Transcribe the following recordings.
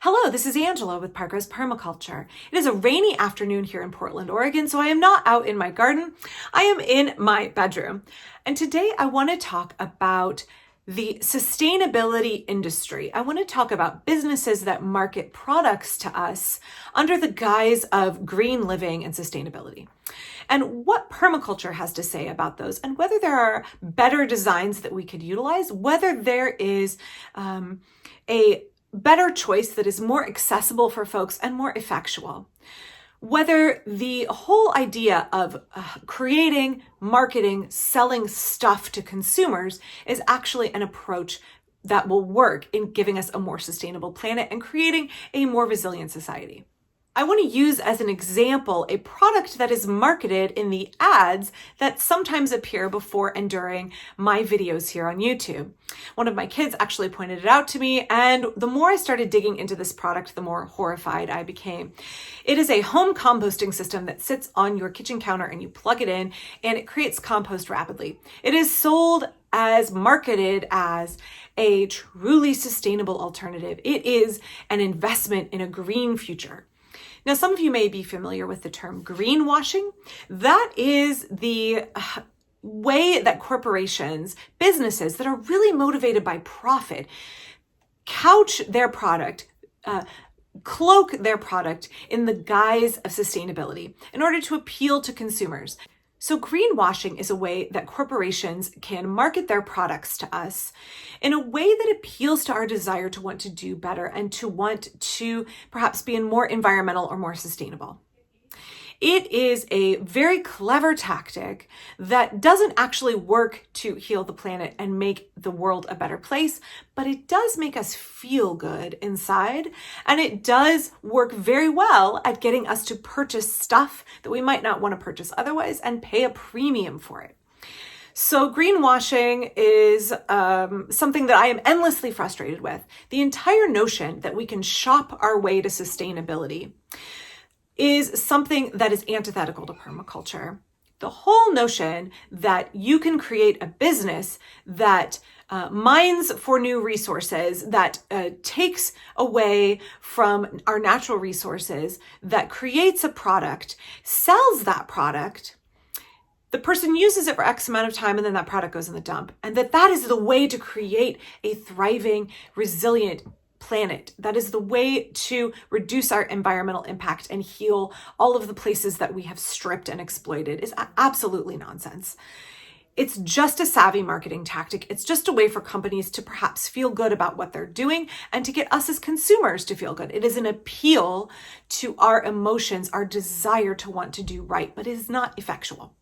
Hello, this is Angela with Parker's Permaculture. It is a rainy afternoon here in Portland, Oregon, so I am not out in my garden. I am in my bedroom. And today I want to talk about the sustainability industry. I want to talk about businesses that market products to us under the guise of green living and sustainability, and what permaculture has to say about those, and whether there are better designs that we could utilize, whether there is a better choice that is more accessible for folks and more effectual. Whether the whole idea of creating, marketing, selling stuff to consumers is actually an approach that will work in giving us a more sustainable planet and creating a more resilient society. I want to use as an example a product that is marketed in the ads that sometimes appear before and during my videos here on YouTube. One of my kids actually pointed it out to me, and the more I started digging into this product, the more horrified I became. It is a home composting system that sits on your kitchen counter and you plug it in and it creates compost rapidly. It is sold as marketed as a truly sustainable alternative. It is an investment in a green future. Now, some of you may be familiar with the term greenwashing. That is the way that corporations, businesses that are really motivated by profit, couch their product, cloak their product in the guise of sustainability in order to appeal to consumers. So greenwashing is a way that corporations can market their products to us in a way that appeals to our desire to want to do better and to want to perhaps be more environmental or more sustainable. It is a very clever tactic that doesn't actually work to heal the planet and make the world a better place, but it does make us feel good inside, and it does work very well at getting us to purchase stuff that we might not want to purchase otherwise and pay a premium for it. So greenwashing is something that I am endlessly frustrated with. The entire notion that we can shop our way to sustainability is something that is antithetical to permaculture. The whole notion that you can create a business that mines for new resources, that takes away from our natural resources, that creates a product, sells that product, the person uses it for X amount of time, and then that product goes in the dump, and that is the way to create a thriving, resilient planet. That is the way to reduce our environmental impact and heal all of the places that we have stripped and exploited is absolutely nonsense. It's just a savvy marketing tactic. It's just a way for companies to perhaps feel good about what they're doing and to get us as consumers to feel good. It is an appeal to our emotions, our desire to want to do right, but it is not effectual.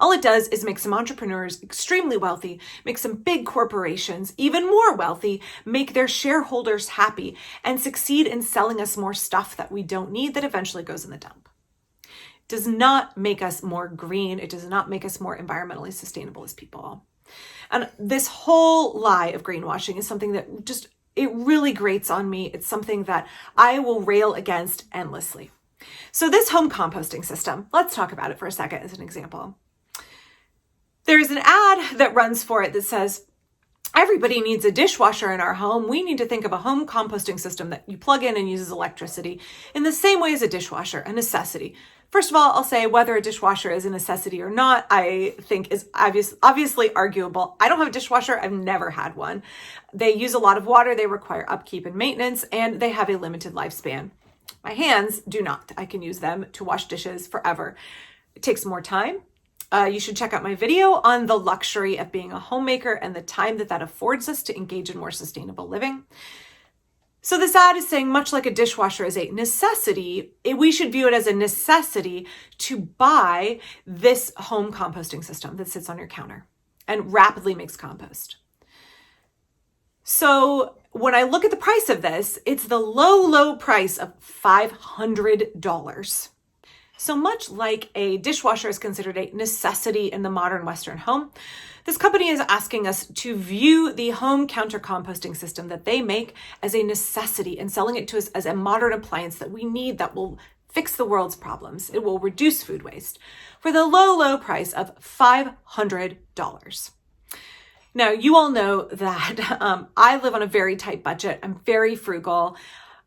All it does is make some entrepreneurs extremely wealthy, make some big corporations even more wealthy, make their shareholders happy, and succeed in selling us more stuff that we don't need that eventually goes in the dump. It does not make us more green. It does not make us more environmentally sustainable as people. And this whole lie of greenwashing is something that it really grates on me. It's something that I will rail against endlessly. So this home composting system, let's talk about it for a second as an example. There's an ad that runs for it that says, everybody needs a dishwasher in our home. We need to think of a home composting system that you plug in and uses electricity in the same way as a dishwasher, a necessity. First of all, I'll say whether a dishwasher is a necessity or not, I think is obviously arguable. I don't have a dishwasher. I've never had one. They use a lot of water. They require upkeep and maintenance, and they have a limited lifespan. My hands do not. I can use them to wash dishes forever. It takes more time. You should check out my video on the luxury of being a homemaker and the time that affords us to engage in more sustainable living. So this ad is saying, much like a dishwasher is a necessity, we should view it as a necessity to buy this home composting system that sits on your counter and rapidly makes compost. So when I look at the price of this, it's the low price of $500. So much like a dishwasher is considered a necessity in the modern Western home, this company is asking us to view the home counter composting system that they make as a necessity and selling it to us as a modern appliance that we need that will fix the world's problems. It will reduce food waste for the low price of $500. Now, you all know that I live on a very tight budget. I'm very frugal.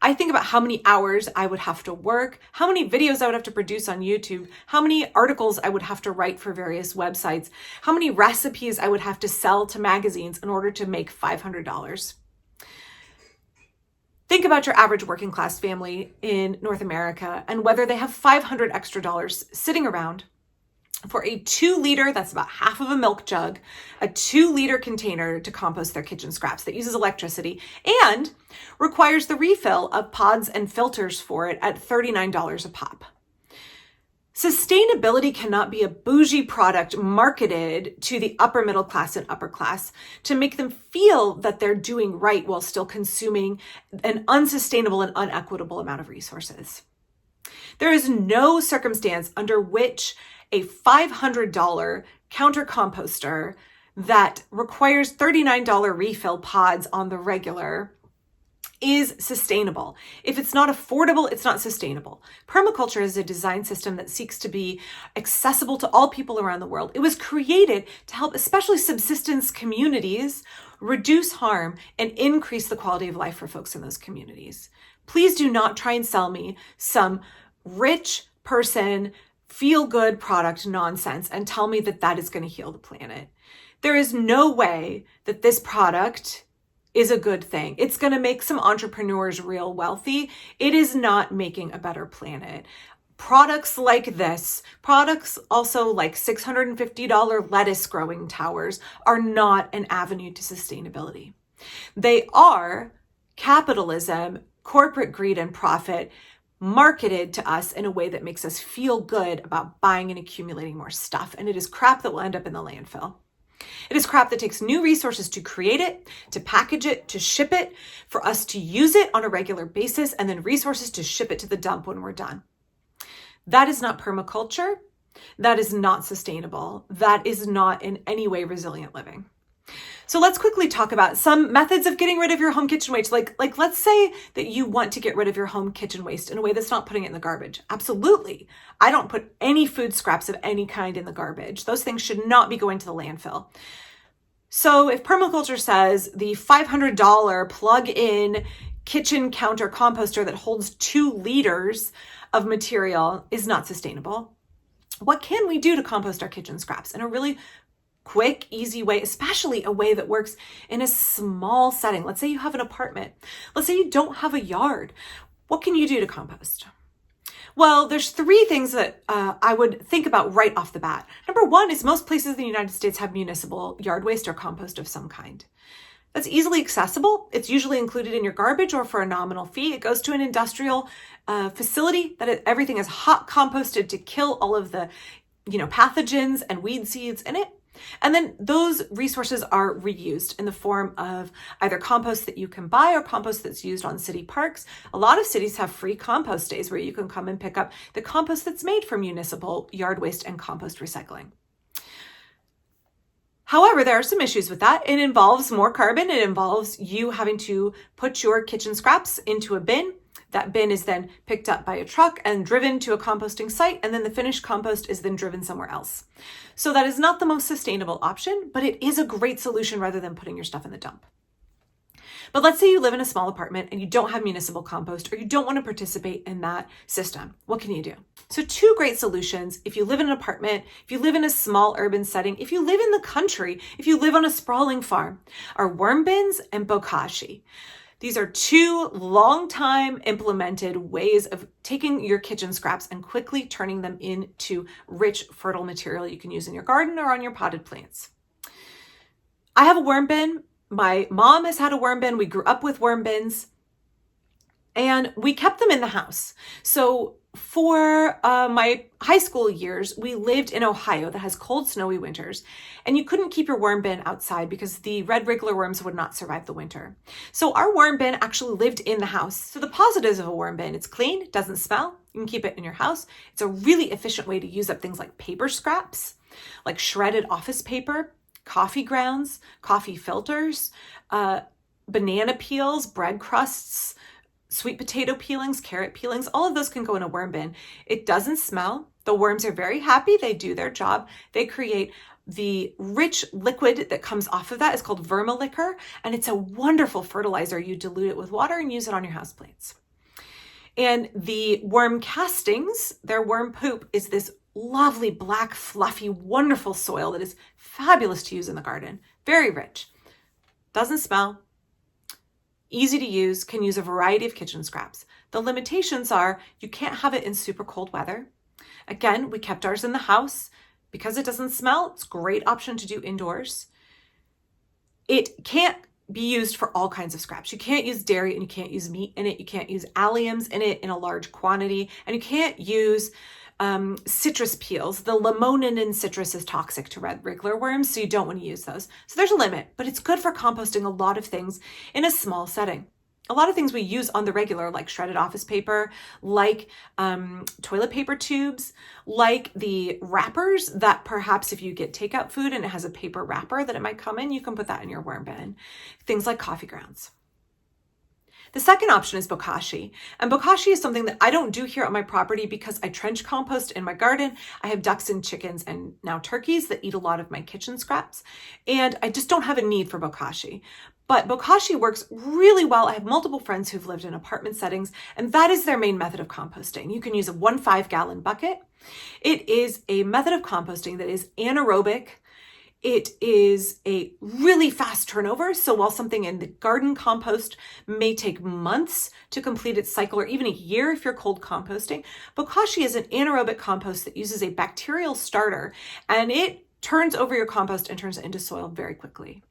I think about how many hours I would have to work, how many videos I would have to produce on YouTube, how many articles I would have to write for various websites, how many recipes I would have to sell to magazines in order to make $500. Think about your average working class family in North America and whether they have $500 extra sitting around for a 2-liter, that's about half of a milk jug, a 2-liter container to compost their kitchen scraps that uses electricity and requires the refill of pods and filters for it at $39 a pop. Sustainability cannot be a bougie product marketed to the upper middle class and upper class to make them feel that they're doing right while still consuming an unsustainable and unequitable amount of resources. There is no circumstance under which a $500 counter composter that requires $39 refill pods on the regular is sustainable. If it's not affordable, it's not sustainable. Permaculture is a design system that seeks to be accessible to all people around the world. It was created to help especially subsistence communities reduce harm and increase the quality of life for folks in those communities. Please do not try and sell me some rich person feel-good product nonsense and tell me that that is going to heal the planet. There is no way that this product is a good thing. It's going to make some entrepreneurs real wealthy. It is not making a better planet. Products like this, products also like $650 lettuce growing towers are not an avenue to sustainability. They are capitalism, corporate greed and profit marketed to us in a way that makes us feel good about buying and accumulating more stuff. And it is crap that will end up in the landfill. It is crap that takes new resources to create it, to package it, to ship it, for us to use it on a regular basis, and then resources to ship it to the dump when we're done. That is not permaculture. That is not sustainable. That is not in any way resilient living. So let's quickly talk about some methods of getting rid of your home kitchen waste. Like let's say that you want to get rid of your home kitchen waste in a way that's not putting it in the garbage. Absolutely. I don't put any food scraps of any kind in the garbage. Those things should not be going to the landfill. So if permaculture says the $500 plug-in kitchen counter composter that holds 2 liters of material is not sustainable, what can we do to compost our kitchen scraps in a really quick, easy way, especially a way that works in a small setting? Let's say you have an apartment. Let's say you don't have a yard. What can you do to compost? Well, there's 3 things that I would think about right off the bat. Number 1 is most places in the United States have municipal yard waste or compost of some kind. That's easily accessible. It's usually included in your garbage or for a nominal fee. It goes to an industrial facility that everything is hot composted to kill all of the pathogens and weed seeds in it. And then those resources are reused in the form of either compost that you can buy or compost that's used on city parks. A lot of cities have free compost days where you can come and pick up the compost that's made from municipal yard waste and compost recycling. However, there are some issues with that. It involves more carbon. It involves you having to put your kitchen scraps into a bin. That bin is then picked up by a truck and driven to a composting site, and then the finished compost is then driven somewhere else. So that is not the most sustainable option, but it is a great solution rather than putting your stuff in the dump. But let's say you live in a small apartment and you don't have municipal compost, or you don't want to participate in that system. What can you do? So 2 great solutions if you live in an apartment, if you live in a small urban setting, if you live in the country, if you live on a sprawling farm, are worm bins and Bokashi. These are 2 long-time implemented ways of taking your kitchen scraps and quickly turning them into rich, fertile material you can use in your garden or on your potted plants. I have a worm bin. My mom has had a worm bin. We grew up with worm bins and we kept them in the house. So for my high school years, we lived in Ohio that has cold, snowy winters, and you couldn't keep your worm bin outside because the red wriggler worms would not survive the winter. So our worm bin actually lived in the house. So the positives of a worm bin: it's clean, it doesn't smell, you can keep it in your house. It's a really efficient way to use up things like paper scraps, like shredded office paper, coffee grounds, coffee filters, banana peels, bread crusts, sweet potato peelings, carrot peelings. All of those can go in a worm bin. It doesn't smell. The worms are very happy. They do their job. They create the rich liquid that comes off of that. Is called vermiliquor, and it's a wonderful fertilizer. You dilute it with water and use it on your houseplants. And the worm castings, their worm poop, is this lovely, black, fluffy, wonderful soil that is fabulous to use in the garden. Very rich. Doesn't smell. Easy to use, can use a variety of kitchen scraps. The limitations are you can't have it in super cold weather. Again, we kept ours in the house. Because it doesn't smell, it's a great option to do indoors. It can't be used for all kinds of scraps. You can't use dairy and you can't use meat in it. You can't use alliums in it in a large quantity. And you can't use citrus peels. The limonene in citrus is toxic to red wriggler worms, so you don't want to use those. So there's a limit, but it's good for composting a lot of things in a small setting. A lot of things we use on the regular, like shredded office paper, like toilet paper tubes, like the wrappers that perhaps if you get takeout food and it has a paper wrapper that it might come in, you can put that in your worm bin. Things like coffee grounds. The second option is Bokashi. And Bokashi is something that I don't do here on my property because I trench compost in my garden. I have ducks and chickens and now turkeys that eat a lot of my kitchen scraps. And I just don't have a need for Bokashi. But Bokashi works really well. I have multiple friends who've lived in apartment settings, and that is their main method of composting. You can use a 1 5-gallon bucket. It is a method of composting that is anaerobic. It is a really fast turnover. So while something in the garden compost may take months to complete its cycle, or even a year if you're cold composting, Bokashi is an anaerobic compost that uses a bacterial starter, and it turns over your compost and turns it into soil very quickly.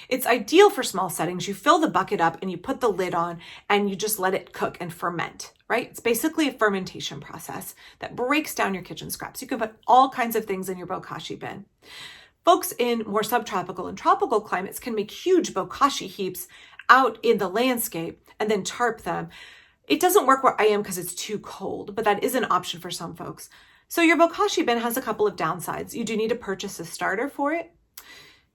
It's ideal for small settings. You fill the bucket up and you put the lid on and you just let it cook and ferment, right? It's basically a fermentation process that breaks down your kitchen scraps. You can put all kinds of things in your Bokashi bin. Folks in more subtropical and tropical climates can make huge Bokashi heaps out in the landscape and then tarp them. It doesn't work where I am because it's too cold, but that is an option for some folks. So your Bokashi bin has a couple of downsides. You do need to purchase a starter for it.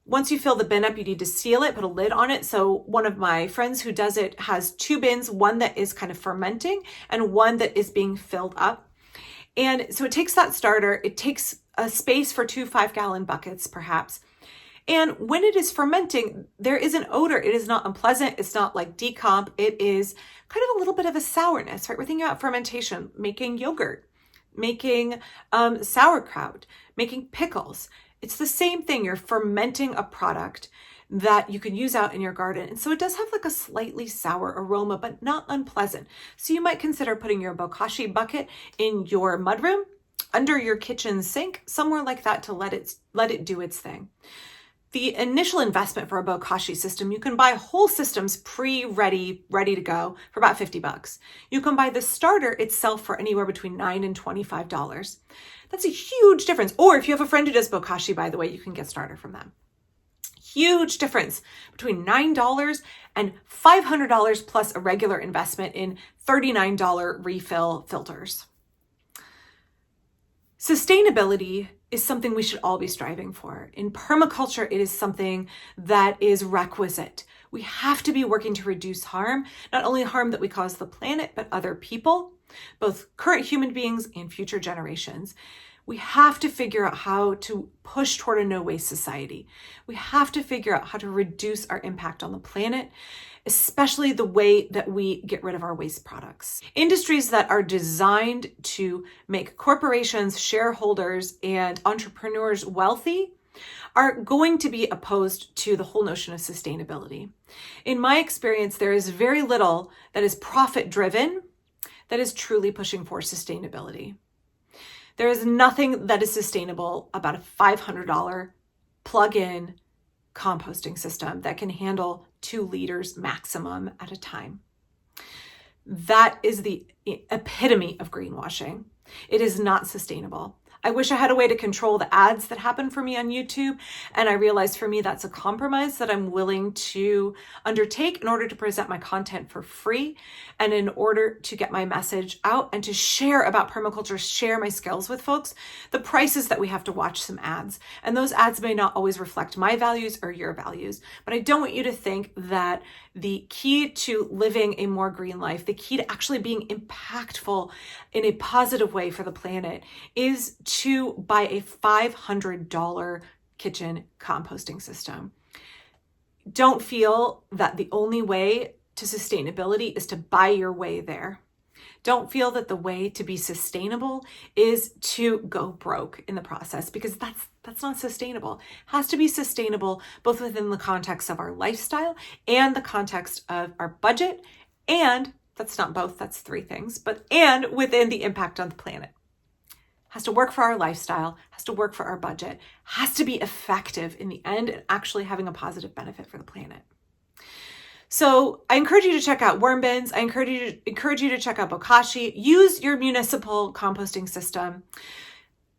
Once you fill the bin up, you need to seal it, put a lid on it. So one of my friends who does it has 2 bins, one that is kind of fermenting and one that is being filled up. And so it takes that starter, it takes a space for 2 5-gallon buckets perhaps. And when it is fermenting, there is an odor. It is not unpleasant. It's not like decomp. It is kind of a little bit of a sourness, right? We're thinking about fermentation, making yogurt, making sauerkraut, making pickles. It's the same thing. You're fermenting a product that you can use out in your garden. And so it does have like a slightly sour aroma, but not unpleasant. So you might consider putting your Bokashi bucket in your mudroom, under your kitchen sink, somewhere like that to let it do its thing. The initial investment for a Bokashi system, you can buy whole systems ready to go for about $50. You can buy the starter itself for anywhere between $9 and $25. That's a huge difference. Or if you have a friend who does Bokashi, by the way, you can get starter from them. Huge difference between $9 and $500 plus a regular investment in $39 refill filters. Sustainability is something we should all be striving for. In permaculture, it is something that is requisite. We have to be working to reduce harm, not only harm that we cause the planet, but other people, both current human beings and future generations. We have to figure out how to push toward a no-waste society. We have to figure out how to reduce our impact on the planet, especially the way that we get rid of our waste products. Industries that are designed to make corporations, shareholders, and entrepreneurs wealthy are going to be opposed to the whole notion of sustainability. In my experience, there is very little that is profit-driven that is truly pushing for sustainability. There is nothing that is sustainable about a $500 plug-in composting system that can handle 2 liters maximum at a time. That is the epitome of greenwashing. It is not sustainable. I wish I had a way to control the ads that happen for me on YouTube, and I realized for me that's a compromise that I'm willing to undertake in order to present my content for free and in order to get my message out and to share about permaculture, share my skills with folks. The price is that we have to watch some ads, and those ads may not always reflect my values or your values, but I don't want you to think that the key to living a more green life, the key to actually being impactful in a positive way for the planet is to buy a $500 kitchen composting system. Don't feel that the only way to sustainability is to buy your way there. Don't feel that the way to be sustainable is to go broke in the process, because that's not sustainable. It has to be sustainable both within the context of our lifestyle and the context of our budget, and that's not both, that's three things, and within the impact on the planet. Has to work for our lifestyle, has to work for our budget, has to be effective in the end and actually having a positive benefit for the planet. So I encourage you to check out worm bins. I encourage you to check out Bokashi. Use your municipal composting system.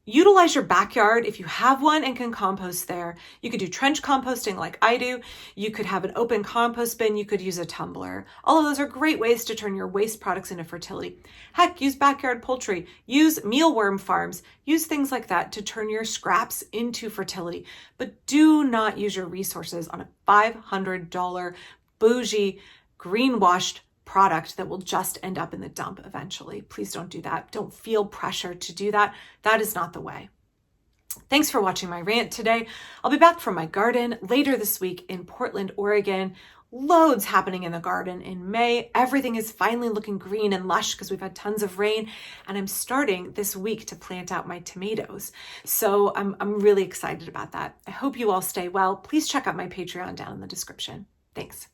Utilize your backyard if you have one and can compost there. You could do trench composting like I do. You could have an open compost bin. You could use a tumbler. All of those are great ways to turn your waste products into fertility. Heck, use backyard poultry. Use mealworm farms. Use things like that to turn your scraps into fertility. But do not use your resources on a $500 bougie, greenwashed product that will just end up in the dump eventually. Please don't do that. Don't feel pressure to do that. That is not the way. Thanks for watching my rant today. I'll be back from my garden later this week in Portland, Oregon. Loads happening in the garden in May. Everything is finally looking green and lush because we've had tons of rain, and I'm starting this week to plant out my tomatoes. So I'm really excited about that. I hope you all stay well. Please check out my Patreon down in the description. Thanks.